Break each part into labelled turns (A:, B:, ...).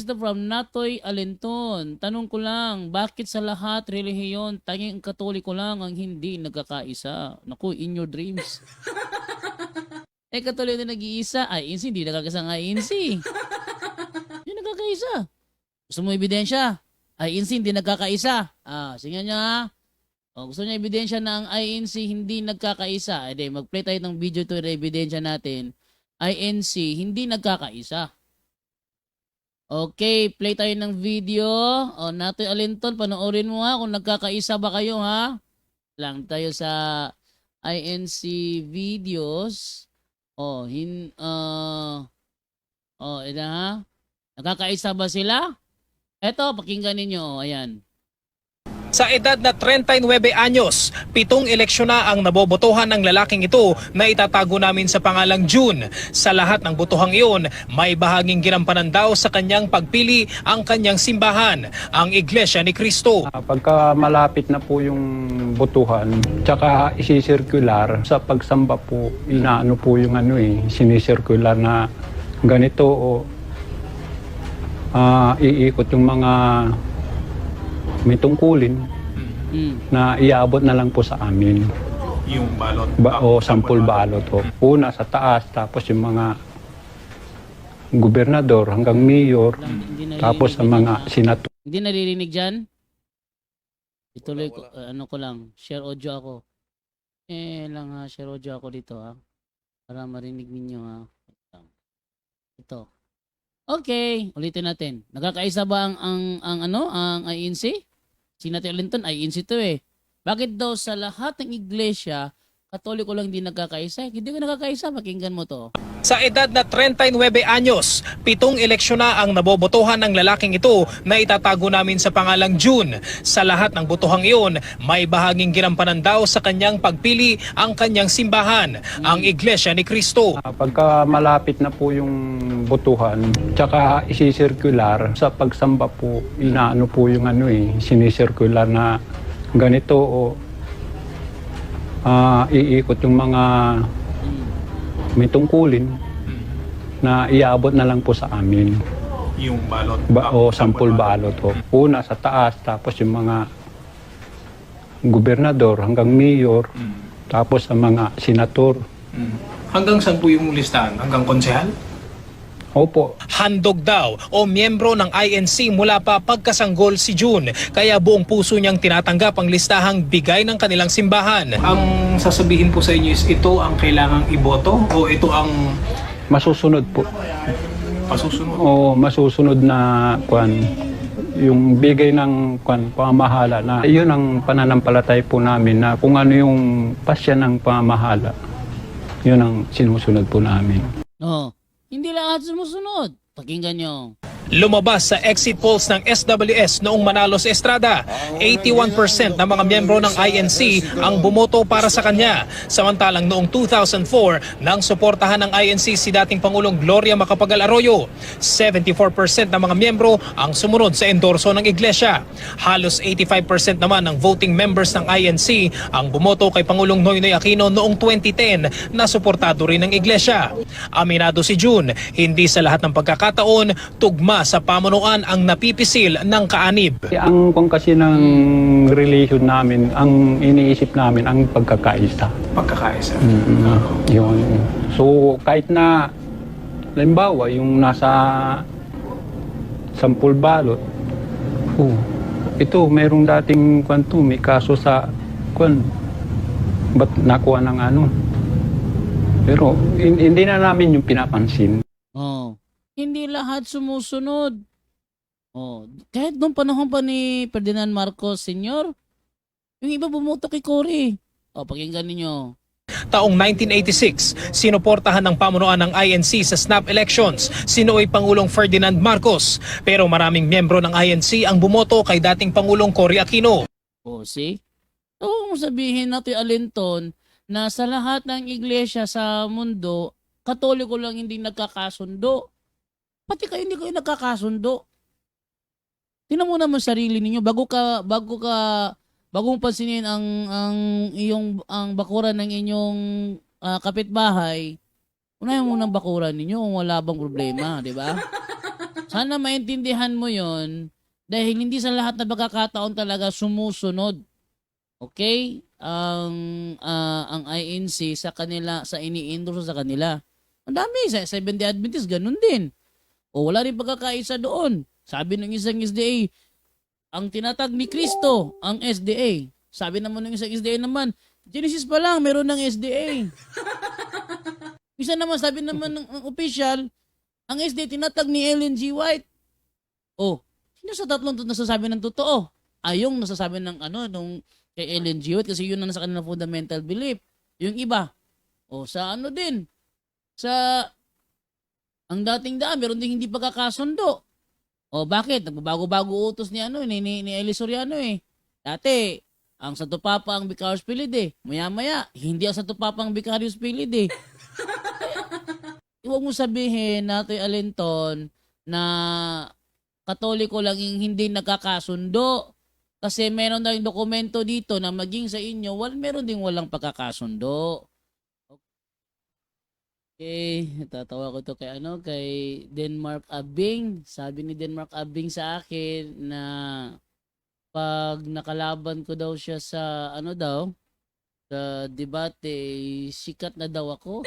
A: Esta from Natoy Alenton. Tanong ko lang, bakit sa lahat relihiyon, tanging ang Katoliko lang ang hindi nagkakaisa? Naku, in your dreams. Katoliko na nag-iisa, INC, hindi nagkakaisa ang INC. Hindi nagkakaisa. Gusto mo ebidensya? INC, hindi nagkakaisa. Sige niya ha. Gusto niya ebidensya na ang INC hindi nagkakaisa. Mag-play tayo ng video to na ebidensya natin. INC, hindi nagkakaisa. Okay, play tayo ng video. Natoy Alinton, panoorin mo ha kung nagkakaisa ba kayo ha. Lang tayo sa INC videos. Ito ha. Nagkakaisa ba sila? Eto, pakinggan ninyo. Ayan.
B: Sa edad na 39 anyos, 7 eleksyon na ang nabobotohan ng lalaking ito na itatago namin sa pangalang June. Sa lahat ng botohang iyon, may bahaging ginampanan daw sa kanyang pagpili ang kanyang simbahan, ang Iglesia ni Cristo.
C: Pagka malapit na po yung botohan, tsaka isisirkular sa pagsamba po, inaano po yung sinisirkular na ganito iikot yung mga may tungkulin na iabot na lang po sa amin.
B: Yung balot?
C: Sampol balot. Una sa taas, tapos yung mga gobernador hanggang mayor, tapos sa mga senator.
A: Hindi naririnig dyan? Ituloy ko, ko lang, share audio ako. Share audio ako dito ha. Para marinig ninyo ha. Ito. Okay, ulitin natin. Nagkakaisa ba ang INC? Si Natoy Alinton, INC to eh. Bakit daw sa lahat ng iglesia, Katoliko lang hindi nagkakaisa? Hindi ko nagkakaisa, pakinggan mo to.
B: Sa edad na 39 anyos, 7 eleksyon na ang nabobotohan ng lalaking ito na itatago namin sa pangalang June. Sa lahat ng botohang iyon, may bahaging ginampanan daw sa kanyang pagpili ang kanyang simbahan, ang Iglesia ni Cristo.
C: Pagka malapit na po yung botohan, tsaka isisirkular sa pagsamba po, inaano po yung sinisirkular na ganito iikot yung mga may tungkulin na iabot na lang po sa amin.
B: Yung balot?
C: Sampol balot. Una sa taas, tapos yung mga gobernador hanggang mayor, tapos sa mga senator.
B: Hanggang saan po yung listahan? Hanggang konsehal?
C: Opo.
B: Handog daw o miyembro ng INC mula pa pagkasanggol si June. Kaya buong puso niyang tinatanggap ang listahang bigay ng kanilang simbahan. Ang sasabihin po sa inyo is ito ang kailangang iboto o ito ang
C: Masusunod po.
B: pasusunod?
C: Masusunod na yung bigay ng pamahala na yun ang pananampalatay po namin na kung ano yung pasya ng pamahala. Yun ang sinusunod po namin.
A: Hindi lahat sumusunod. Pakinggan nyo.
B: Lumabas sa exit polls ng SWS noong manalo sa Estrada, 81% ng mga miyembro ng INC ang bumoto para sa kanya. Samantalang noong 2004, nang suportahan ng INC si dating Pangulong Gloria Macapagal Arroyo, 74% ng mga miyembro ang sumunod sa endorso ng Iglesia. Halos 85% naman ng voting members ng INC ang bumoto kay Pangulong Noynoy Aquino noong 2010 na suportado rin ng Iglesia. Aminado si June, hindi sa lahat ng pagkakataon, tugma sa pamunuan ang napipisil ng kaanib.
C: Ang kasi ng religion namin, ang iniisip namin, ang pagkakaisa.
B: Pagkakaisa?
C: Yun. So kahit na, halimbawa, yung nasa sampul balot, ito, merong dating may kaso sa ba't nakuha ng Pero hindi na namin yung pinapansin.
A: Hindi lahat sumusunod. Kahit noong panahon pa ni Ferdinand Marcos Sr., yung iba bumoto kay Cory. Pakinggan ninyo.
B: Taong 1986, sinuportahan ng pamunuan ng INC sa snap elections si Noy Pangulong Ferdinand Marcos. Pero maraming miyembro ng INC ang bumoto kay dating Pangulong Cory Aquino.
A: See? Kung sabihin natin Alinton na sa lahat ng iglesia sa mundo, Katoliko lang hindi nagkakasundo. Pati kayo hindi kayo nagkakasundo. Tingnan mo naman sarili ninyo bago mong pansinin ang bakuran ng inyong kapitbahay. Unahin mo ng bakuran ninyo kung wala bang problema, di ba? Sana maintindihan mo yon dahil hindi sa lahat na pagkakataon talaga sumusunod. Okay? Ang INC sa kanila, sa ini-endorse sa kanila. Ang dami, sa Seventh-day Adventist, ganun din. O wala rin pagkakaisa doon. Sabi ng isang SDA, ang tinatag ni Kristo, ang SDA. Sabi naman ng isang SDA naman, Genesis pa lang, meron ng SDA. Isa naman, sabi naman ng official, ang SDA tinatag ni Ellen G. White. Oh, sino sa tatlong nasasabi ng totoo? Yung nasasabi ng nung kay Ellen G. White kasi yun ang nasa kanilang fundamental belief. Yung iba, sa din, ang dating daan, meron ding hindi pagkakasundo. Bakit? Nagbabago-bago utos ni Eli Soriano eh. Dati, ang Santo Papa ang Vicarious Pilid eh. Maya-maya, hindi ang Santo Papa ang Vicarious Pilid eh. Huwag mo sabihin natin, Alinton, na Katoliko lang yung hindi nagkakasundo. Kasi meron tayong dokumento dito na maging sa inyo, meron ding walang pagkakasundo. Okay, tatawa ko to kay Denmark Abing. Sabi ni Denmark Abing sa akin na pag nakalaban ko daw siya sa sa debate, sikat na daw ako.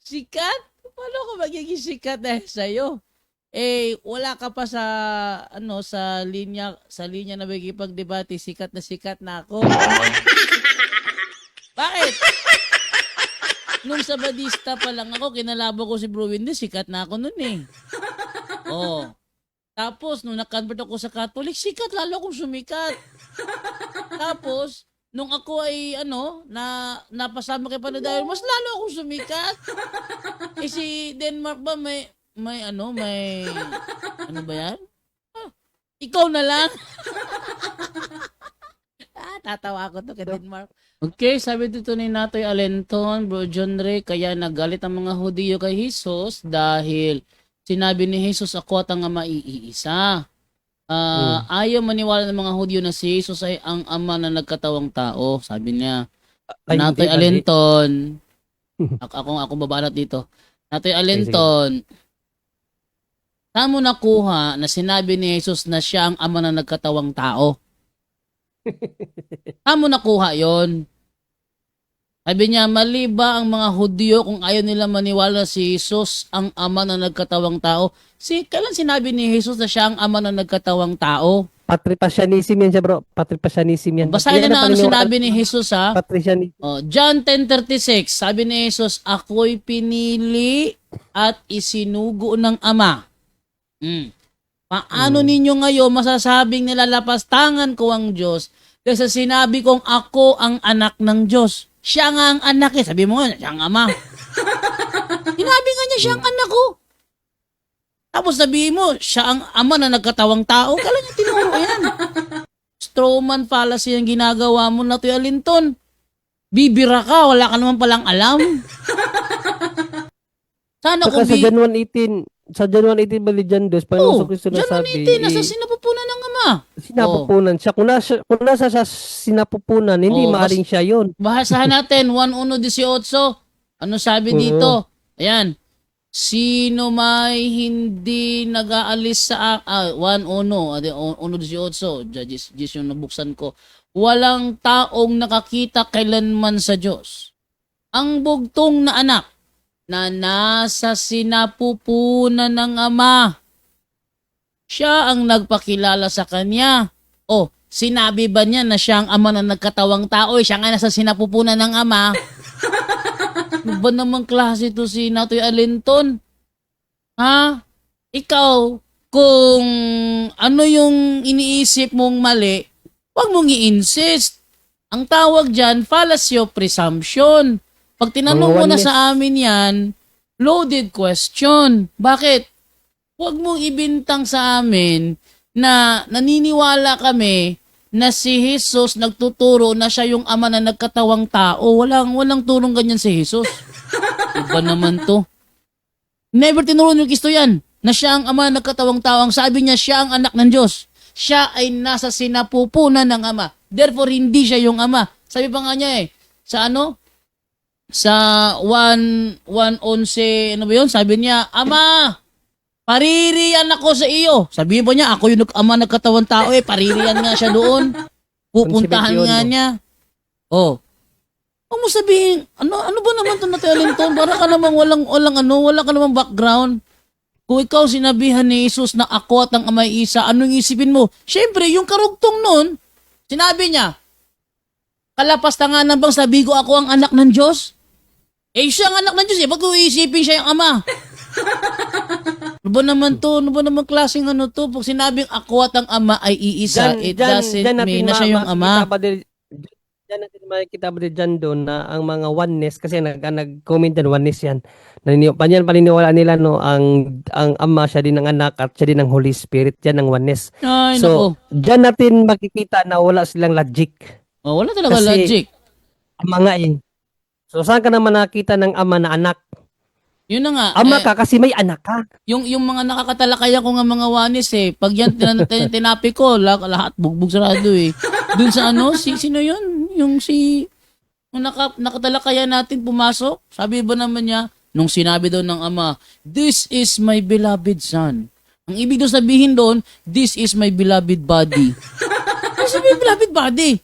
A: Sikat? Paano ko magiging sikat sa'yo? Wala ka pa sa sa linya na magkikipagdebate, sikat na ako. Bakit? Nung Sabadista pa lang ako, kinalaban ko si Bro Windy, sikat na ako nun eh. Tapos, nung na-convert ako sa Catholic, sikat lalo akong sumikat. Tapos, nung ako ay napasama kay Panadayol, mas lalo akong sumikat. Si Denmark ba may ba yan? Ikaw na lang. Tatawa ako to kay Denmark. Okay, sabi dito ni Natoy Alenton, Bro John Ray, kaya nagalit ang mga Hudiyo kay Jesus dahil sinabi ni Jesus, ako at ang Ama iisa. Ayaw maniwala ng mga Hudyo na si Jesus ay ang Ama na nagkatawang tao. Sabi niya, Natoy Alenton, ako babanat dito. Natoy Alenton, saan mo nakuha na sinabi ni Jesus na siya ang Ama na nagkatawang tao? Saan mo nakuha yon? Sabi niya, mali ba ang mga Hudyo kung ayaw nila maniwala si Jesus ang Ama na nagkatawang tao? Kailan sinabi ni Jesus na siya ang Ama na nagkatawang tao?
D: Patripasyanism yan siya, bro. Patripasyanism yan.
A: Basahin na sinabi ni Jesus ha.
D: Patripasyanism.
A: John 10:36, sabi ni Jesus, ako'y pinili at isinugo ng Ama. Paano ninyo ngayon masasabing nilalapastangan ko ang Diyos kasi sinabi kong ako ang anak ng Diyos? Siya nga ang anak eh. Sabi mo nga, siya ang Ama. Sinabi nga niya, siya ang anak ko. Tapos sabihin mo, siya ang Ama na nagkatawang tao. Kala niya tinuro yan. Strawman fallacy ang ginagawa mo na Toy Alinton. Bibira ka, wala ka naman palang alam. Sana
D: Saka sa John 1:18, bali John 2, Panginoon Kristo na
A: John
D: sabi,
A: 1:18, nasa sinapupunan ng Ama.
D: sinapupunan siya. Kung nasa sa sinapupunan, hindi maaring siya yun.
A: Bahasahan natin, 1:1:18. Ano sabi dito? Ayan. Sino may hindi nag-aalis sa 1:1:18. Diyos yung nabuksan ko. Walang taong nakakita kailanman sa Diyos. Ang bugtong na anak na nasa sinapupunan ng Ama. Siya ang nagpakilala sa kanya. Sinabi ba niya na siya ang Ama na nagkatawang tao? Siya nga nasa sinapupunan ng Ama. Ano ba namang klase to si Natoy Alinton? Ha? Ikaw, kung ano yung iniisip mong mali, huwag mong i-insist. Ang tawag dyan, fallacy of presumption. Pag tinanong mo na sa amin yan, loaded question. Bakit? Huwag mong ibintang sa amin na naniniwala kami na si Jesus nagtuturo na siya yung Ama na nagkatawang tao. Walang turong ganyan si Jesus. Iba naman to. Never tinuro ni Kristo yan na siya ang Ama na nagkatawang tao. Ang sabi niya, siya ang anak ng Diyos. Siya ay nasa sinapupunan ng Ama. Therefore, hindi siya yung Ama. Sabi pa nga niya sa sa 1:11, ano ba yun? Sabi niya, Ama, paririyan ako sa iyo. Sabihin po niya, ako yung ama nagkatawang tao paririyan nga siya doon. Pupuntahan
D: 11:21,
A: nga
D: no?
A: niya. Oh. Huwag mo sabihin, ano ba naman ito na Telinton? Para ka namang wala ka namang background. Kung ikaw sinabihan ni Jesus na ako at ang Amay Isa, anong isipin mo? Siyempre, yung karugtong nun, sinabi niya, kalapastangan bang sabi ko ako ang anak ng Diyos? Siya ang anak ng Diyos Ba't ko iisipin siya yung ama? Ano ba naman to? Ano ba naman klaseng ano to? Pag sinabing ako at ang ama ay iisa, it doesn't mean na siya yung ama.
D: Diyan natin makikita ba dyan doon na ang mga oneness, kasi nag-comment dyan, oneness yan. Paniniwala nila no, ang ama, siya din ang anak, at siya din ang Holy Spirit, yan ang oneness.
A: Ay,
D: So,
A: nako.
D: dyan natin makikita na wala silang logic.
A: Oh, wala talaga
D: Kasi-
A: logic.
D: Ama nga eh. So, saan ka naman nakita ng ama na anak?
A: Yun na nga.
D: Ama ka kasi may anak ka.
A: Yung mga nakakatalakaya ko nga mga wanis pag yan tinapi ko, lahat bugbog sarado Dun sa ano, sino yun? Yung nakatalakaya natin pumasok, sabi ba naman niya, nung sinabi daw ng ama, this is my beloved son. Ang ibig daw sabihin doon, this is my beloved body. Ano sabi yung beloved body?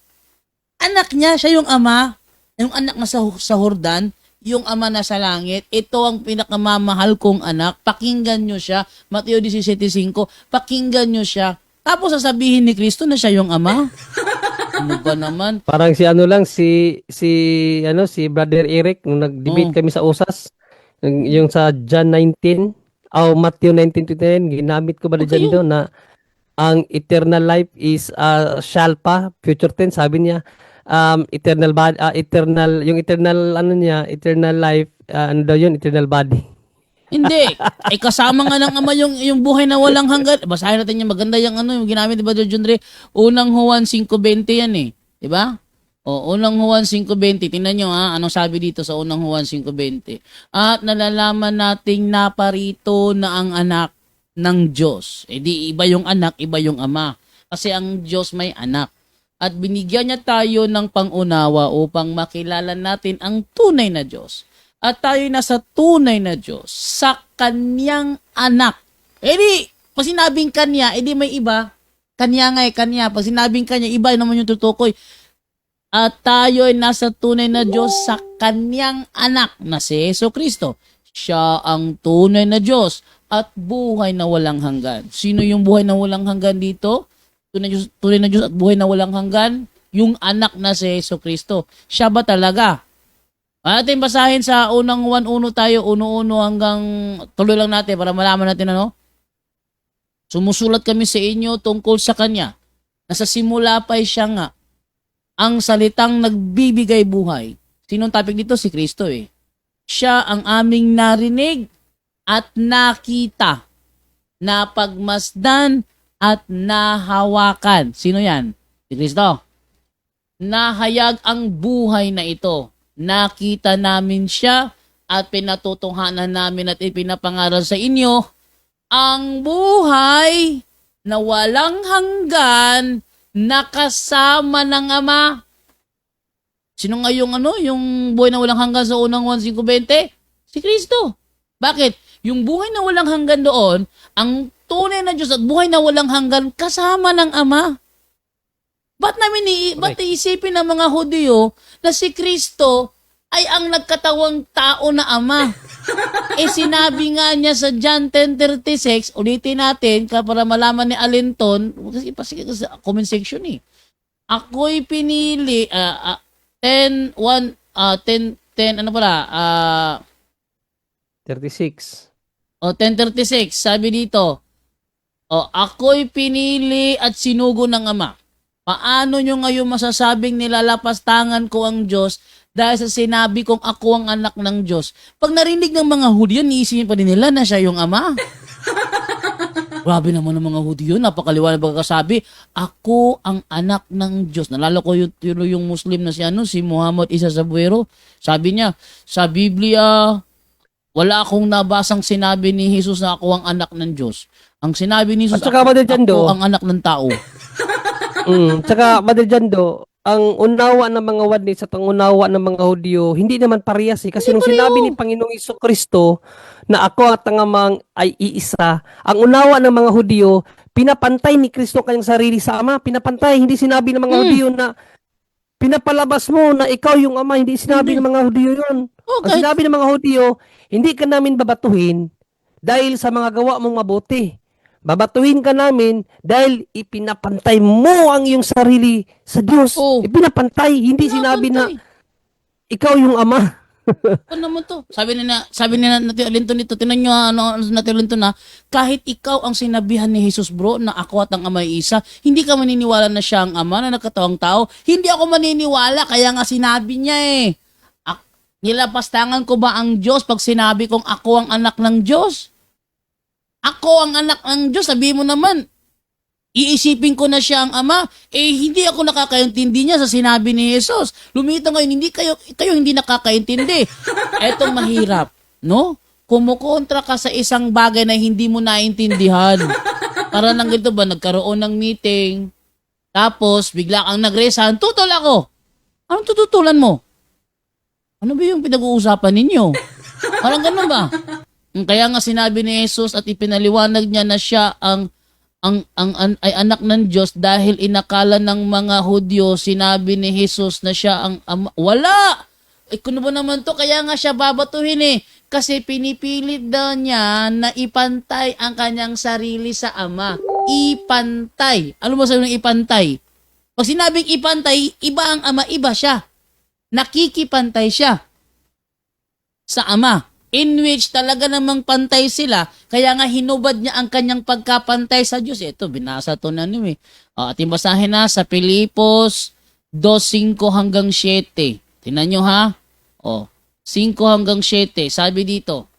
A: Anak niya, siya yung ama, yung anak na sa Hordan, yung ama na sa langit, ito ang pinakamamahal kong anak, pakinggan nyo siya, Mateo 17:5, pakinggan nyo siya. Tapos sasabihin ni Kristo na siya yung ama. Ano ba naman?
D: Parang si Brother Eric, nung nag-debate kami sa USAS, yung sa John 19, Matthew 19:29, ginamit ko ba
A: Okay,
D: dyan doon na ang eternal life is shall pa, future tense, sabi niya, eternal life, ano daw yun, eternal body.
A: Hindi. Kasama nga ng ama yung buhay na walang hanggan. Basahin natin yung maganda yung ginamit, diba, John Ray? Unang Juan 5:20 yan Diba? O, unang Juan 5:20. Tingnan nyo anong sabi dito sa unang Juan 5:20. At nalalaman nating naparito na ang anak ng Diyos. Di iba yung anak, iba yung ama. Kasi ang Diyos may anak. At binigyan niya tayo ng pangunawa upang makilala natin ang tunay na Diyos. At tayo nasa tunay na Diyos sa Kanyang anak. Pag sinabing Kanya, may iba. Kanya nga Kanya. Pag sinabing Kanya, iba naman yung tutukoy. At tayo ay nasa tunay na Diyos sa Kanyang anak na si Jesucristo. Siya ang tunay na Diyos at buhay na walang hanggan. Sino yung buhay na walang hanggan dito? Tunay na Diyos at buhay na walang hanggan? Yung anak na si Jesucristo. Siya ba talaga? Ating basahin sa unang 1:1 tayo, 1:1 hanggang tuloy lang natin para malaman natin Sumusulat kami sa inyo tungkol sa Kanya. Nasa simula pa'y siya nga, ang salitang nagbibigay buhay. Sinong topic dito? Si Kristo Siya ang aming narinig at nakita, napagmasdan at nahawakan. Sino yan? Si Kristo. Nahayag ang buhay na ito. Nakita namin siya at pinatutunghanan namin at ipinapangaral sa inyo ang buhay na walang hanggan nakasama ng Ama. Sino nga yung buhay na walang hanggan sa unang 1:5:20? Si Kristo. Bakit? Yung buhay na walang hanggan doon, ang tunay na Diyos at buhay na walang hanggan kasama ng Ama. Ba't iisipin ng mga Hudyo na si Kristo ay ang nagkatawang tao na Ama? Sinabi nga niya sa John 10:36, ulitin natin para malaman ni Alinton, kasi sa comment section Ako'y pinili, 10,
D: 36.
A: 10:36, sabi dito, ako'y pinili at sinugo ng Ama. Paano nyo ngayon masasabing nilalapastangan ko ang Diyos dahil sa sinabi kong ako ang anak ng Diyos? Pag narinig ng mga Hudyo, niisipin pa din nila na siya yung Ama. Grabe naman ng mga Hudyo, napakaliwanag pagkakasabi, ako ang anak ng Diyos. Nalala ko yung Muslim na si Muhammad Isa Sabuero. Sabi niya, sa Biblia, wala akong nabasang sinabi ni Jesus na ako ang anak ng Diyos. Ang sinabi ni Jesus,
D: At saka, Brother Jando,
A: ako ang anak ng tao.
D: Tsaka, Brother Jando, ang unawa ng mga Oneness at ang unawa ng mga Hudyo, hindi naman parehas eh. Kasi
A: Hindi
D: nung
A: pareho.
D: sinabi ni Panginoong Kristo na ako at ang Ama ay iisa, ang unawa ng mga Hudyo, pinapantay ni Kristo kanyang sarili sa Ama. Pinapantay, hindi sinabi ng mga Hudyo na pinapalabas mo na ikaw yung Ama, hindi sinabi
A: Hindi.
D: ng mga Hudyo yun.
A: Oh,
D: Ang
A: kahit,
D: sinabi ng mga Hudyo, hindi ka namin babatuhin dahil sa mga gawa mong mabuti. Babatuhin ka namin dahil ipinapantay mo ang iyong sarili sa Diyos.
A: Oh.
D: Ipinapantay, hindi sinabi na ikaw yung Ama.
A: Ano naman to? Sabi ni Natin Linton nito, tinan nyo ano Natin Linton na, kahit ikaw ang sinabihan ni Jesus bro na ako at ang Ama ay isa, hindi ka maniniwala na siya ang Ama na nagkatawang tao. Hindi ako maniniwala, kaya nga sinabi niya eh. Nilapastangan ko ba ang Diyos pag sinabi kong ako ang anak ng Diyos? Ako ang anak ng Diyos, sabi mo naman, iisipin ko na siya ang Ama. Eh, hindi ako nakakaintindi niya sa sinabi ni Jesus. Lumito ngayon, hindi kayo hindi nakakaintindi. Etong mahirap, no? Kumukontra ka sa isang bagay na hindi mo naintindihan. Para nang ganito ba, nagkaroon ng meeting, tapos bigla kang nag-resign, tutol ako. Anong tututulan mo? Ano ba yung pinag-uusapan ninyo? Parang ganun ba? Kaya nga sinabi ni Jesus at ipinaliwanag niya na siya ay anak ng Diyos dahil inakala ng mga Hudyo, sinabi ni Jesus na siya ang ama. Wala! Kuno ba naman to? Kaya nga siya babatuhin eh. Kasi pinipilit daw niya na ipantay ang kanyang sarili sa Ama. Ipantay. Ano ba sabi ng ipantay? Pag sinabing ipantay, iba ang Ama, iba siya. Nakikipantay siya sa Ama. In which talaga namang pantay sila, kaya nga hinubad niya ang kanyang pagkapantay sa Diyos. Ito, binasa to na niyo eh. Ating basahin na sa Filipos 2:5 hanggang 7. Tingnan nyo ha. 5 hanggang 7. Sabi dito,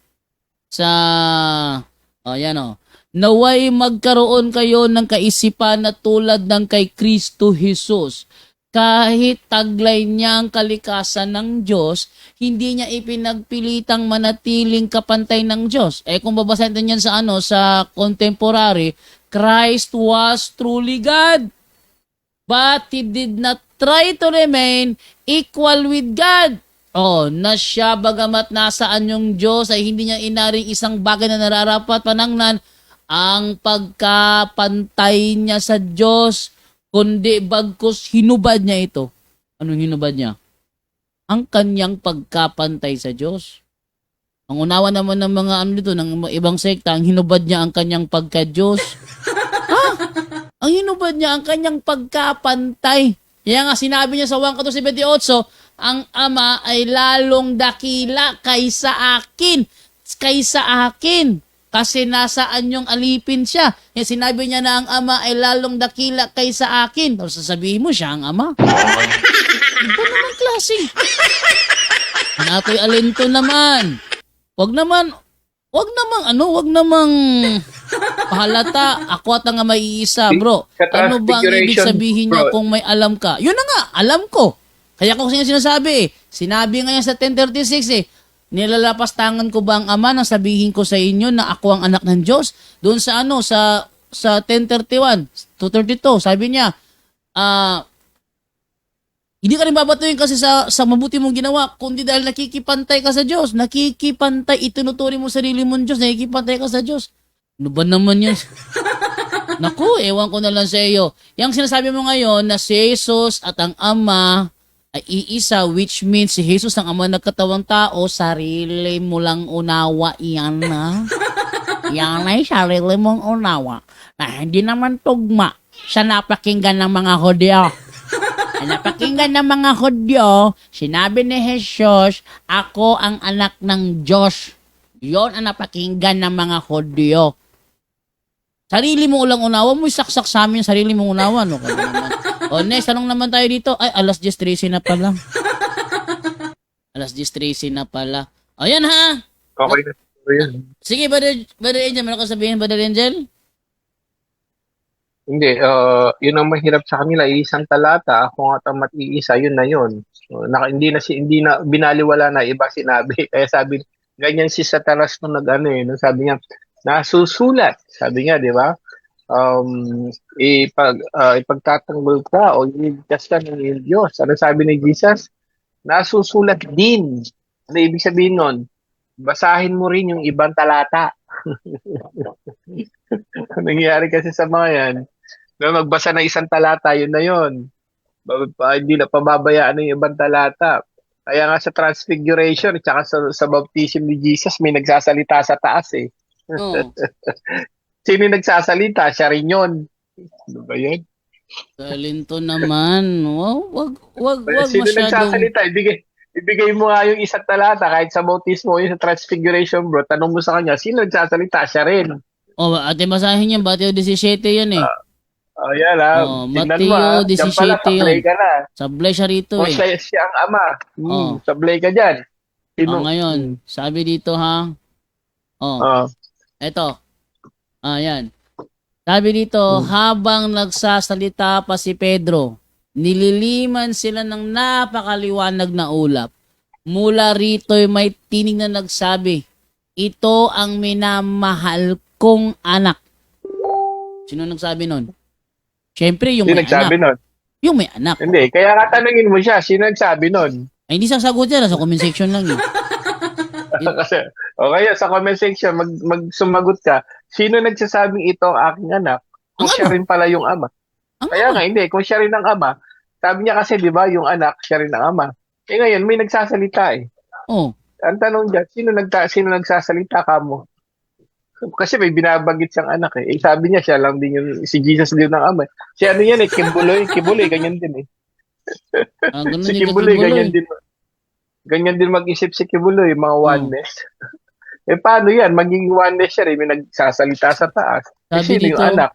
A: naway magkaroon kayo ng kaisipan na tulad ng kay Kristo Jesus. Kahit taglay niya ang kalikasan ng Diyos, hindi niya ipinagpilitang manatiling kapantay ng Diyos. Kung babasahin natin yan sa contemporary, Christ was truly God, but He did not try to remain equal with God. Na siya bagamat nasaan yung Diyos ay hindi niya inaring isang bagay na nararapat panangnan ang pagkapantay niya sa Diyos, kundi bagkus hinubad niya ito. Anong hinubad niya? Ang kanyang pagkapantay sa Diyos. Ang unawa naman ng mga ng ibang sekta, ang hinubad niya ang kanyang pagka-Diyos. Ang hinubad niya ang kanyang pagkapantay. Kaya nga sinabi niya sa 1:28, ang Ama ay lalong dakila kaysa akin. Kaysa akin. Kasi nasaan yung alipin siya. Sinabi niya na ang Ama ay lalong dakila kaysa akin. Tapos sasabihin mo siya ang Ama. Iba naman klase. Ang ako'y alinto naman. Wag namang pahalata. Ako at ang Ama iisa, bro. Ano ba ang ibig sabihin niya kung may alam ka? Yun na nga, alam ko. Kaya kung sinasabi sinabi ngayon sa 10:36 nilalapastangan ko ba ang Ama nang sabihin ko sa inyo na ako ang anak ng Diyos? Doon sa sa 10:31 to 32, sabi niya, hindi ka rin babatuhin kasi sa mabuti mong ginawa, kundi dahil nakikipantay ka sa Diyos. Nakikipantay, itinuturi mo sarili mong Diyos, nakikipantay ka sa Diyos. Ano ba naman yan? Naku, ewan ko na lang sa iyo. Yang sinasabi mo ngayon na si Jesus at ang Ama ay iisa, which means si Jesus ang Ama nagkatawang tao, sarili mo lang unawa yan na. Yan ay sarili mong unawa na hindi naman tugma sa napakinggan ng mga Hudyo. Napakinggan ng mga Hudyo, sinabi ni Jesus, ako ang anak ng Diyos. Yon ang napakinggan ng mga Hudyo. Sarili mo ulang unawa mo, saksak sa amin, sarili mong unawa. No? Next, tanong naman tayo dito. Ay, alas 10:13 na pala. Alas 10:13 na pala. Yan ha.
E: Okay na. Yan.
A: Sige, Brother Angel, meron ka sabihin, Brother Angel?
E: Hindi, yun ang mahirap sa kanila, isang talata, kung at ang iisa, yun na yun. Hindi na binaliwala na iba sinabi. Kaya sabi, ganyan si Satanas nung sabi niya, nasusulat, sabi niya, di ba? ipagtatanggol ka o iligtas ka ng Diyos. Ano sabi ni Jesus? Nasusulat din. Ano ibig sabihin nun? Basahin mo rin yung ibang talata. Nangyayari kasi sa mga yan, na magbasa ng isang talata, yun na yun. Hindi na pababayaan ng ibang talata. Kaya nga sa Transfiguration at saka sa baptism ni Jesus, may nagsasalita sa taas eh.
A: Oh,
E: Sino yung nagsasalita? Siya rin yun. Ano ba yun?
A: talento naman. Wow, wag
E: Sino
A: masyadong...
E: nagsasalita? Ibigay mo nga yung isang talata kahit sa bautismo yung sa Transfiguration bro. Tanong mo sa kanya, sino nagsasalita? Siya rin.
A: Oh, ate basahin yan. Mateo 17 yan eh.
E: Oh, yan ha.
A: Oh,
E: Tingnan mo ha.
A: Mateo
E: Diyan pala,
A: 17
E: sablay
A: yun.
E: ka na.
A: Sablay siya rito
E: Kung
A: eh.
E: siya ang ama,
A: Oh.
E: sablay ka dyan.
A: Ngayon, sabi dito ha. Oh,
E: Oh.
A: eto. Yan. Sabi dito, habang nagsasalita pa si Pedro, nililiman sila ng napakaliwanag na ulap. Mula rito'y may tinig na nagsabi, ito ang minamahal kong anak. Sino nagsabi nun? Siyempre, yung
E: Sino
A: may
E: nagsabi
A: anak.
E: nun?
A: Yung may anak.
E: Hindi, kaya katanungin mo siya, sino nagsabi nun?
A: Ay, hindi sasagot yan. Sa comment section lang eh.
E: Kasi, okay, sa comment section, sumagot ka, sino nagsasabing ito ang aking anak? Kung
A: Ang
E: siya
A: ama.
E: rin pala yung ama.
A: Ang
E: Kaya
A: ama.
E: nga, hindi, kung siya rin ang ama, sabi niya kasi, di ba, yung anak, siya rin ang ama. Eh ngayon, may nagsasalita eh.
A: Oh,
E: Ang tanong dyan, sino nagsasalita ka mo? Kasi may binabanggit siyang anak eh. Sabi niya, siya lang din yung, si Jesus din ang ama. Si ano yan eh, Kibuloy, ganyan din eh.
A: ganun
E: Si
A: din
E: Kibuloy,
A: kakibuloy.
E: ganyan din mag-isip si Kibuloy, mga oneness. Eh paano yan? Maging oneness siya rin, may nagsasalita sa taas. Eh,
A: Sabi
E: sino
A: dito,
E: yung anak?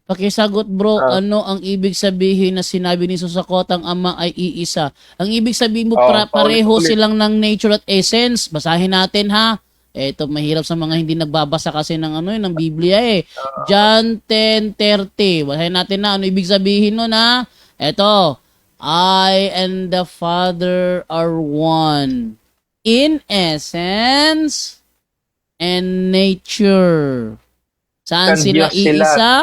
A: pakisagot bro, ano ang ibig sabihin na sinabi ni Jesus sa kotang ama ay iisa? Ang ibig sabihin mo, pareho
E: paulit-ulit.
A: silang ng nature at essence. Basahin natin ha. Ito, mahirap sa mga hindi nagbabasa kasi ng ng Biblia eh. John 10:30. Basahin natin na ano ibig sabihin nun ha. Ito, I and the Father are one in essence and nature. Saan
E: Isang
A: sila
E: Diyos sila.
A: iisa?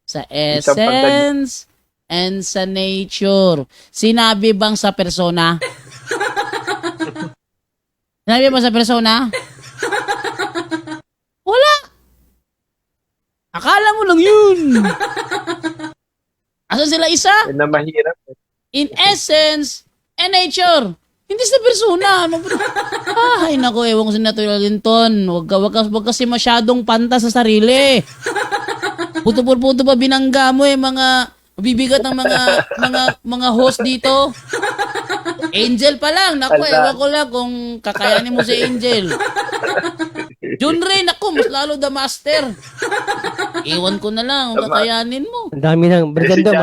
A: Sa essence and sa nature. Sinabi bang sa persona? Sinabi ba sa persona? Wala. Akala mo lang yun. Asan sila isa?
E: Yan na mahirap.
A: In essence and nature. Hindi sa persona. Ano ba? Ay, naku, ewan ko sa Natural Linton. Wag kasi masyadong panta sa sarili. Puto pa binangga mo mga bibigat ng mga host dito. Angel pa lang. Naku, ewan ko lang kung kakayanin mo si Angel. Jun Ray, naku, mas lalo the master. Iwan ko na lang kung kakayanin mo.
D: Ang dami nang,
E: Eh, si
D: Brigando,
E: Jano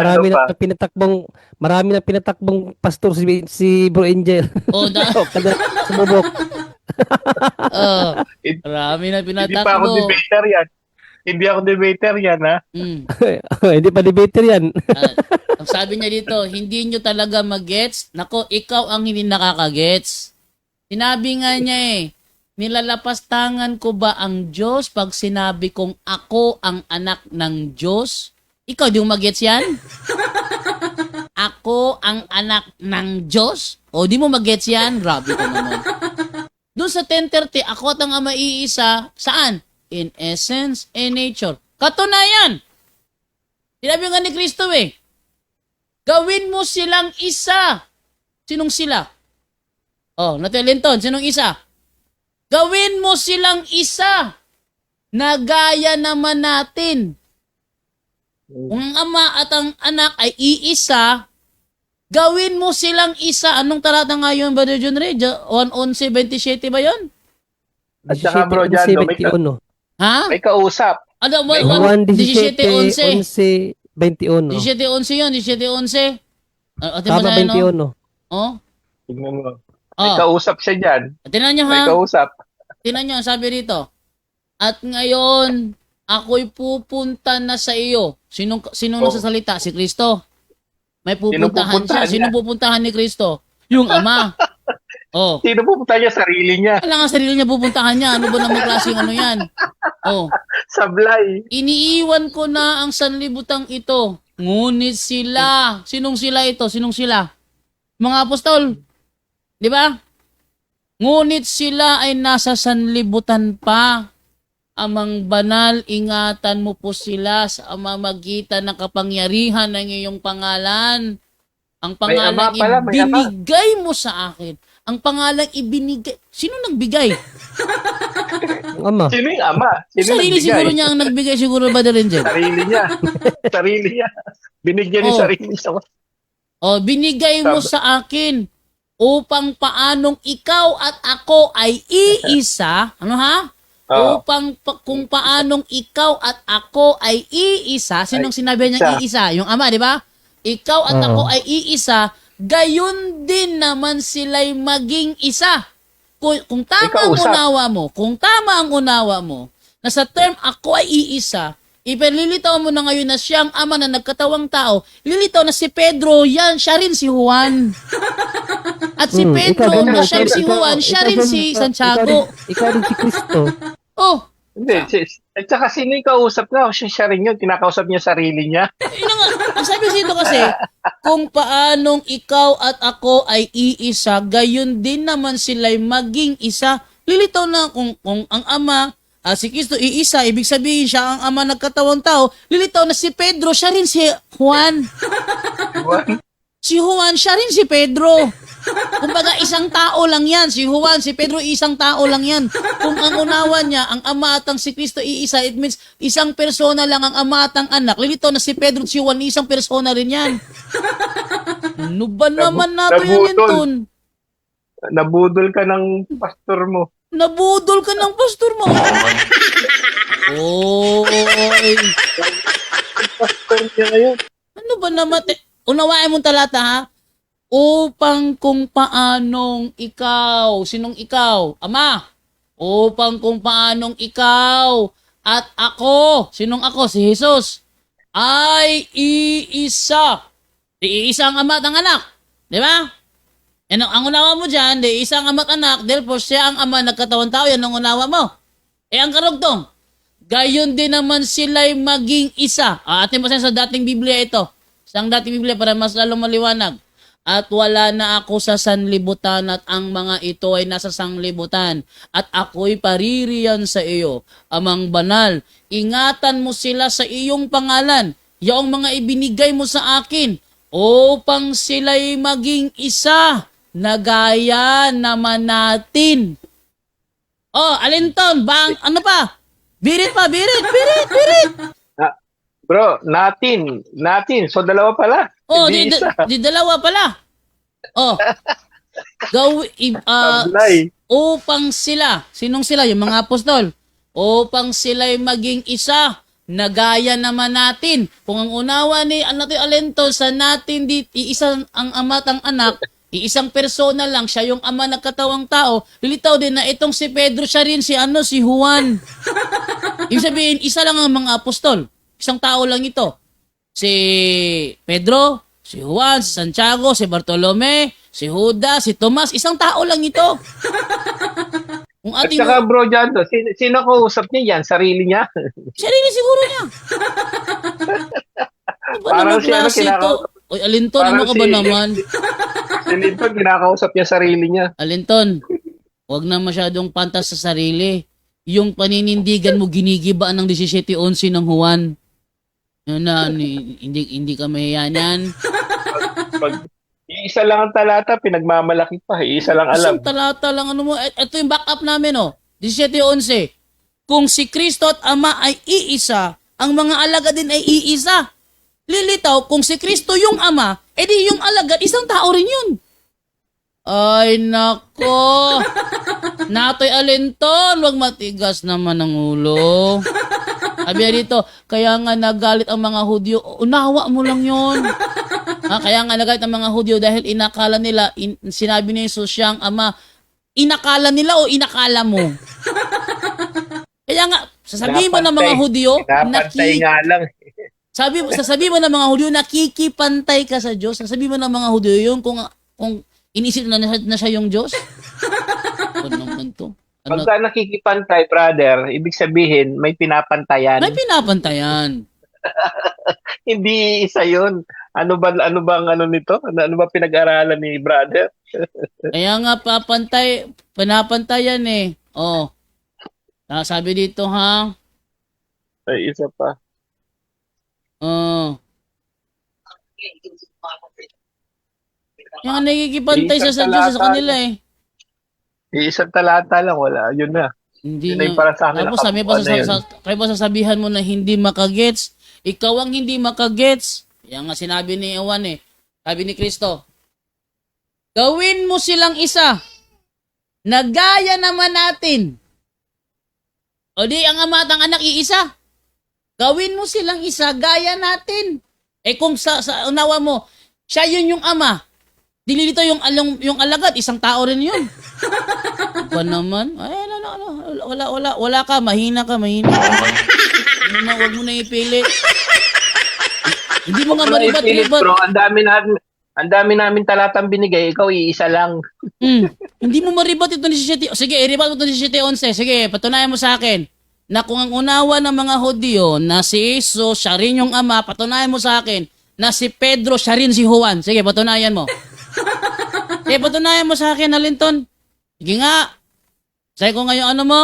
D: marami na pinatakbong pastor si Bro Angel.
A: O,
D: Kada sumubok.
A: marami na
E: Hindi pa ako
A: pinatakbo.
E: debater yan. Hindi ako debater yan, ha?
A: Mm.
D: Hindi pa debater yan.
A: Ang sabi niya dito, hindi nyo talaga magets. Nako, ikaw ang hindi nakakagets. Sinabi nga niya nilalapastangan ko ba ang Diyos pag sinabi kong ako ang anak ng Diyos? Ikaw, di mo magets yan? Ako ang anak ng Diyos? O, di mo magets yan? Grabe ko naman. Doon sa 10:30, ako at ang ama iisa, saan? In essence and nature. Katunayan! Sinabi nga ni Kristo gawin mo silang isa. Sinong sila? Oh, Natalinton, sinong isa? Gawin mo silang isa na gaya naman natin. Kung ang ama at ang anak ay iisa, gawin mo silang isa. Anong talata nga yun, Brother John Ray? 1:11:27 ba yun?
E: At saka, bro, Jando,
A: Ha?
E: may kausap.
A: Ano,
D: 1:17,
A: 17:11.
D: 11:21.
A: 17:11 yun, 17:11. Ate mo
D: Tama,
A: sa
D: 21.
A: Oh?
E: Tignan mo. May
A: Oh.
E: kausap siya dyan.
A: Tingnan nyo
E: May
A: ha.
E: kausap.
A: Tingnan nyo, sabi rito. At ngayon, ako'y pupunta na sa iyo. Sinong nagsasalita? Si Kristo. May pupuntahan siya.
E: pupuntahan
A: Sino
E: niya?
A: pupuntahan ni Kristo? Yung ama. Oh,
E: Sino pupunta niya? Sarili niya.
A: kailangan sarili niya pupuntahan niya. Ano ba namang klaseng ano yan? Oh,
E: Sablay.
A: iniiwan ko na ang sanlibutang ito. Ngunit sila, sinong sila ito? Sinong sila? Mga apostol. Di ba? Ngunit sila ay nasa sanlibutan pa. Amang banal, ingatan mo po sila sa mamagitan ng kapangyarihan ng iyong pangalan. Ang pangalan
E: ama pala, may ama.
A: ibinigay mo sa akin. Ang pangalan ibinigay. Sino nagbigay?
D: Ang ama.
E: Sino yung ama? Sino
A: Sarili
E: nagbigay?
A: siguro niya ang nagbigay siguro ba rin dyan?
E: Sarili niya. Sarili niya. Binigyan ni
A: Oh.
E: sarili niya.
A: O, binigay mo sa akin upang paanong ikaw at ako ay iisa. Ano ha?
E: Oo.
A: Kung paanong ikaw at ako ay iisa. Sinong sinabi niya iisa? Yung ama, di ba? Ikaw at ako ay iisa. Gayon din naman sila'y maging isa. Kung tama ang
E: Ikausap.
A: unawa mo, kung tama ang unawa mo, na sa term ako ay iisa, ipinlilitaw mo na ngayon na siyang ama na nagkatawang tao, lilitaw na si Pedro, yan, siya rin si Juan. At si Pedro, na siya si Juan, siya rin si Santiago.
D: Ikaw rin si Kristo.
A: Oh,
E: Hindi. At saka sino yung kausap na? Siya rin yun. Kinakausap niya sarili niya.
A: yun na nga. Ang sabi dito kasi, kung paanong ikaw at ako ay iisa, gayon din naman sila'y maging isa. Lilitaw na kung ang ama, si Kristo iisa, ibig sabihin siya ang ama nagkatawang tao, lilitaw na si Pedro, siya rin si Juan. Si Juan, siya rin si Pedro. Kumbaga, isang tao lang yan. Si Juan, si Pedro, isang tao lang yan. Kung ang unawa niya, ang ama at ang si Kristo iisa, it means isang persona lang ang ama at ang anak. Lilito na si Pedro at si Juan, isang persona rin yan. Ano ba naman natin yan, Linton?
E: Nabudol ka ng pastor mo.
A: Nabudol ka ng pastor mo. Oy.
E: Pastor niya ngayon.
A: Ano ba naman? Unawain mong talata, ha? Upang kung paanong ikaw, sinong ikaw? Ama. Upang kung paanong ikaw at ako, sinong ako? Si Jesus. Ay iisa. Iisa ang ama at ang anak. Di ba? Yan ang unawa mo dyan, di isa ang ama at anak, therefore siya ang ama nagkatawang tao, yan ang unawa mo. Ang karugtong, gayon din naman sila'y maging isa. Atin pa sa dating Biblia ito. Isang dating Biblia para mas lalong maliwanag. At wala na ako sa sanlibutan at ang mga ito ay nasa sanglibutan. At ako'y paririyan sa iyo, amang banal. Ingatan mo sila sa iyong pangalan, yaong mga ibinigay mo sa akin, upang sila'y maging isa, na gaya naman natin. Oh, Alinton, ano pa? Birit pa, birit.
E: Bro, natin. So, dalawa pala.
A: Oh,
E: Hindi isa.
A: di dalawa pala. Oh.
E: Sablay.
A: Upang sila, sinong sila? Yung mga apostol. Upang sila'y maging isa, na gaya naman natin. Kung ang unawa ni Alinton sa natin, iisang ang ama at ang anak, iisang persona lang, siya yung ama na katawang tao, lilitaw din na itong si Pedro, siya rin si Juan. Ibig sabihin, isa lang ang mga apostol. Isang tao lang ito. Si Pedro, si Juan, si Santiago, si Bartolome, si Judas, si Tomas, isang tao lang ito. Kung
E: At
A: ating
E: saka bro, Jando, sino kausap niya yan? Sarili niya?
A: sarili siguro niya. Ano ba
E: Parang
A: naman
E: si ano,
A: klase ito? Oy, Alinton, ano ka ba naman?
E: Si Linton, kinakausap niya sarili niya.
A: Alinton, huwag na masyadong pantas sa sarili. Yung paninindigan mo ginigiba ng 17:11 ng Juan. Yun na, hindi ka mahiya niyan.
E: Pag iisa lang ang talata, pinagmamalaki pa. Iisa lang alam.
A: Isang talata lang ano mo. Ito yung backup namin, oh. 17:11. Kung si Kristo at Ama ay iisa, ang mga alagad din ay iisa. Lilitaw, kung si Kristo yung Ama, edi yung alagad, isang tao rin yun. Ay, nako. Natoy Alinton, wag matigas naman ang ulo. Sabi dito, kaya nga nagalit ang mga Hudyo. Unawa mo lang yun. Kaya nga nagalit ang mga Hudyo dahil inakala nila, sinabi ni Jesus siyang Ama. Inakala nila o inakala mo? Kaya nga, sasabihin mo ng mga Hudyo,
E: Pinapantay nga lang.
A: sasabihin mo ng mga Hudyo, nakikipantay ka sa Diyos. Sasabihin mo ng mga Hudyo yun kung Inisip na siya yung Diyos? Ano naman to? Ano?
E: Pagka nakikipantay, brother, ibig sabihin, may pinapantayan.
A: May pinapantayan.
E: Hindi isa yun. Ano ba nito? Ano ba pinag-aralan ni brother?
A: Kaya nga pinapantayan eh. Oh. Sabi dito ha.
E: Ay, isa pa.
A: Oh. Yung nakikipantay siya sa Diyos sa kanila eh.
E: Isang talata lang, wala. Yun na.
A: Hindi
E: Yun na yung
A: nga.
E: para sa akin.
A: Tapos kaya ba sasabihan mo na hindi makagets? Ikaw ang hindi makagets. Yan nga sinabi ni Juan eh. Sabi ni Kristo, gawin mo silang isa na gaya naman natin. O di ang ama at ang anak iisa. Gawin mo silang isa gaya natin. Eh kung sa unawa mo, siya yun yung ama. Dililito yung alagad, isang tao rin yun. Ba naman? Ay, wala ka, mahina ka. Wag mo na ipilit. Hindi mo nga maribat.
E: Bro, ang dami namin talatang binigay, ikaw iisa lang.
A: Hindi mo maribat ito ni 17. Sige, iribat mo ito ni 17:11. Sige, patunayan mo sa akin na kung ang unawa ng mga Hudyo na si Jesus, siya rin yung ama, patunayan mo sa akin na si Pedro, siya rin si Juan. Sige, patunayan mo. Sige, patunayan mo sa akin, Alinton. Sige nga. Sabi ko ngayon, ano mo?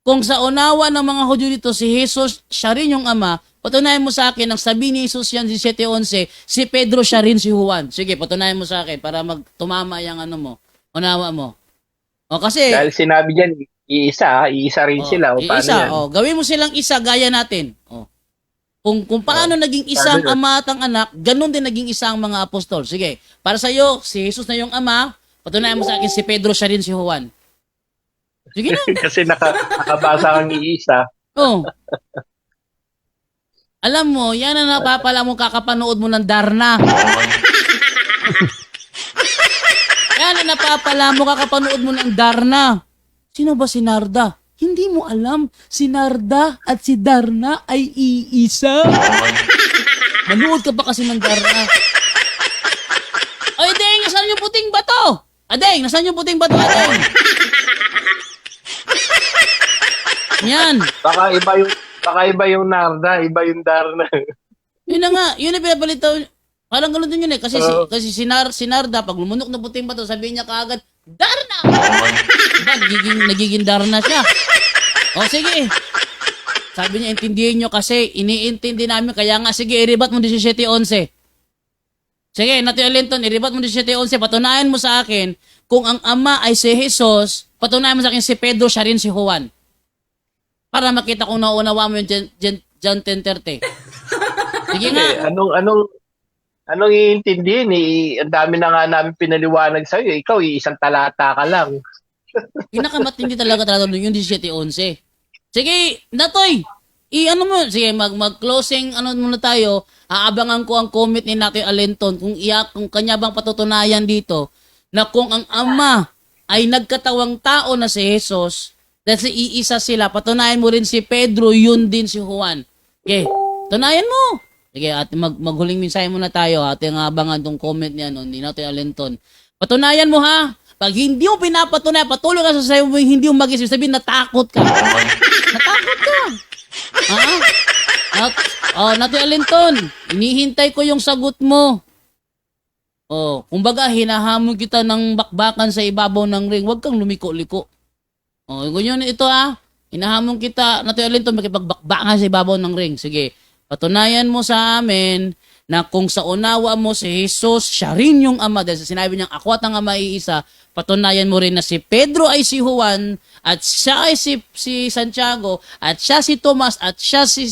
A: Kung sa unawa ng mga Hudyo dito, si Jesus, siya rin yung ama, patunayan mo sa akin, ang sabi ni Jesus yan, 17:11, si Pedro, siya rin si Juan. Sige, patunayan mo sa akin para tumama yung ano mo, unawa mo. O kasi...
E: Dahil sinabi dyan, iisa rin sila. O, paano yan?
A: Gawin mo silang isa, gaya natin. Kung paano naging isang ama at ang anak, ganun din naging isang mga apostol. Sige, para sa iyo, si Jesus na yung ama, patunayan mo sa akin, si Pedro, siya rin si Juan. Sige na.
E: Kasi nakabasa kang iisa.
A: Oh. Alam mo, yan ang napapala mo kakapanood mo ng Darna. Yan ang napapala mo kakapanood mo ng Darna. Sino ba si Narda? Hindi mo alam, si Narda at si Darna ay iisa. Manood ka ba kasi ng Darna? Ay, Deng, nasaan yung puting bato? Adeng, nasaan yung puting bato, Adeng? Yan.
E: Baka iba yung Narda, iba yung Darna.
A: Yun na nga, yun na pinapalitaw. Parang gano'n din yun eh. Kasi si Narda, pag lumunok na puting bato, sabihin niya kaagad, Darna! Diba, nagiging Darna siya. O sige. Sabi niya, intindihin nyo kasi, iniintindi namin. Kaya nga, sige, iribat mo 17:11. Sige, Natty Alinton, iribat mo 17:11. Patunayan mo sa akin, kung ang ama ay si Jesus, patunayan mo sa akin si Pedro, siya rin si Juan. Para makita kung nauunawa mo yung John 10:30. Sige nga.
E: Anong iintindihin? Ang dami na nga namin pinaliwanag sa'yo. Ikaw, isang talata ka lang.
A: Pinakamatindi talaga yung 17:11. Sige, Natoy. Sige, mag-closing muna tayo. Aabangan ko ang comment ni Natty Alinton kung kanya bang patutunayan dito na kung ang ama ay nagkatawang tao na si Jesus, dahil si iisa sila, patunayan mo rin si Pedro, yun din si Juan. Okay, tunayan mo. Sige, at maghuling mensahe muna tayo. Ating abangan tong comment niya ni Natty Alinton. Patunayan mo ha. Pag hindi mo pinapatunayan, patuloy ka sa sayo mo, hindi mo mag-isip, sabihin natakot ka. Natakot ka. Natty Alinton, inihintay ko yung sagot mo. Kumbaga, hinahamon kita ng bakbakan sa ibabaw ng ring. Huwag kang lumiko-liko. Ganyan ito ha. Hinahamon kita, Natty Alinton, makipagbakbakan sa ibabaw ng ring. Sige, patunayan mo sa amin na kung sa unawa mo si Jesus, siya rin yung ama. Dahil sa sinabi niyang ako at ang ama iisa, patunayan mo rin na si Pedro ay si Juan, at siya ay si Santiago, at siya si Tomas, at siya si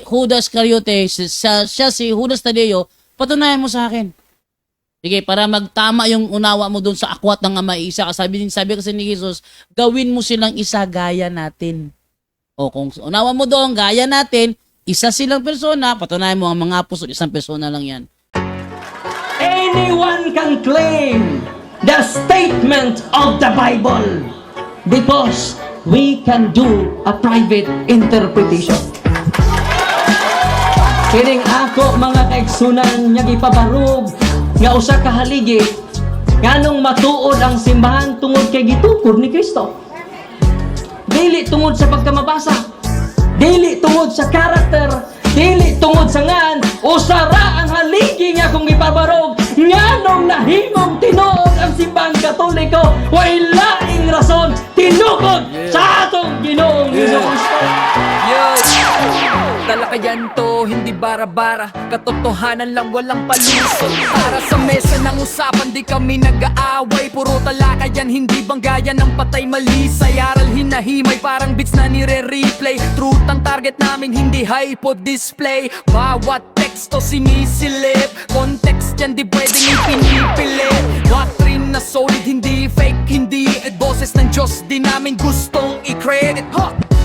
A: Judas Iscariote, siya si Judas Tadeo. Patunayan mo sa akin. Sige, para magtama yung unawa mo doon sa akwat ng ama iisa. Sabi kasi ni Jesus, gawin mo silang isa gaya natin. Kung unawa mo doon, gaya natin, isa silang persona, patunayan mo ang mga apostol, isang persona lang yan.
F: Anyone can claim the statement of the Bible because we can do a private interpretation. Kining ako mga kaigsunan niya ipabarog nga usa ka haligi nganong matuod ang simbahan tungod kay gitukod ni Kristo. Dili tungod sa pagkamabasa, dili tungod sa karakter, dili tungod sa ngan, usara ang haligi nga kung ipabarog nganong nahimong tinuod ang simbahang Katoliko, way laing rason tinukod sa atong Ginoong Hesus-Kristo.
G: Talakayan to, hindi bara-bara, katotohanan lang, walang palusot. Para sa mesa ng usapan, di kami nag-aaway, puro talakayan, hindi banggayan ng patay malisay. Aral hinahimay, parang beats na nire-replay. Truth ang target namin, hindi hypo display. Bawat teksto sinisilip, context yan di pwedeng ipinipilit. Doctrine na solid, hindi fake, hindi at boses ng Diyos, di namin gustong i-credit.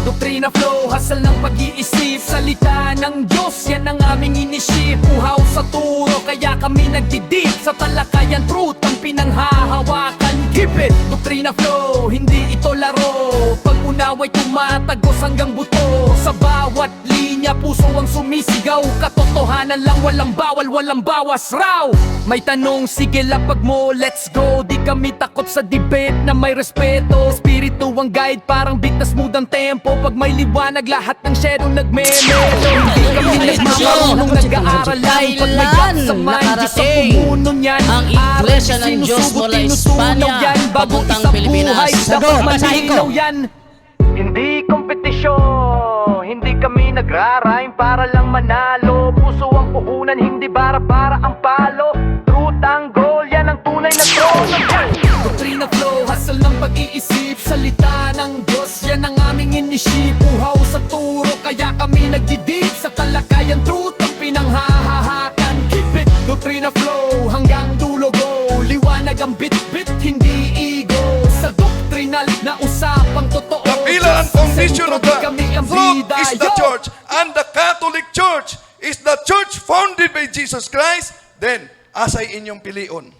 G: Doktrina flow, hasal ng pag-iisip, salita ng Diyos, yan ang aming inisip. Uhaw sa turo, kaya kami nagdidip sa talakayan, truth ang pinanghahawakan. Keep it! Doktrina flow, hindi ito laro, pag-unaway tumatagos hanggang buto. Sa bawat linya, puso ang sumisigaw, katotohanan lang, walang bawal, walang bawas raw. May tanong, sige lapag mo, let's go. Di kami takot sa debate na may respeto. Espiritu ang guide, parang bigtas mood ang tempo. Pag may liwanag, lahat ng shadow nagme-meto. Hindi kami nagmamarunong nag-aaral lang. Pag may gap sa mind, Diyos ang pumuno niyan.
A: Ang Iglesia ng Diyos mula Espanya papuntang Pilipinas.
G: Dapat malinaw yan. Hindi kompetisyon, hindi kami nagrarime para lang manalo. Puso ang puhunan, hindi bara-bara ang palo. Truth ang goal, yan ang tunay na trono. Doktrina flow, hasal ng pag-iisip, salita ng Diyos, yan ang aming inisip. Uhaw sa turo, kaya kami nagdidip sa talakayan, truth ang pinanghahahakan. Keep it, doktrina flow, hanggang dulo go. Liwanag ang bit-bit, hindi ego. Sa doktrinal na usapang totoo,
H: The pillar and foundation of the truth is the
G: Yo!
H: church, and the Catholic Church is the church founded by Jesus Christ. Then, asay inyong pilion.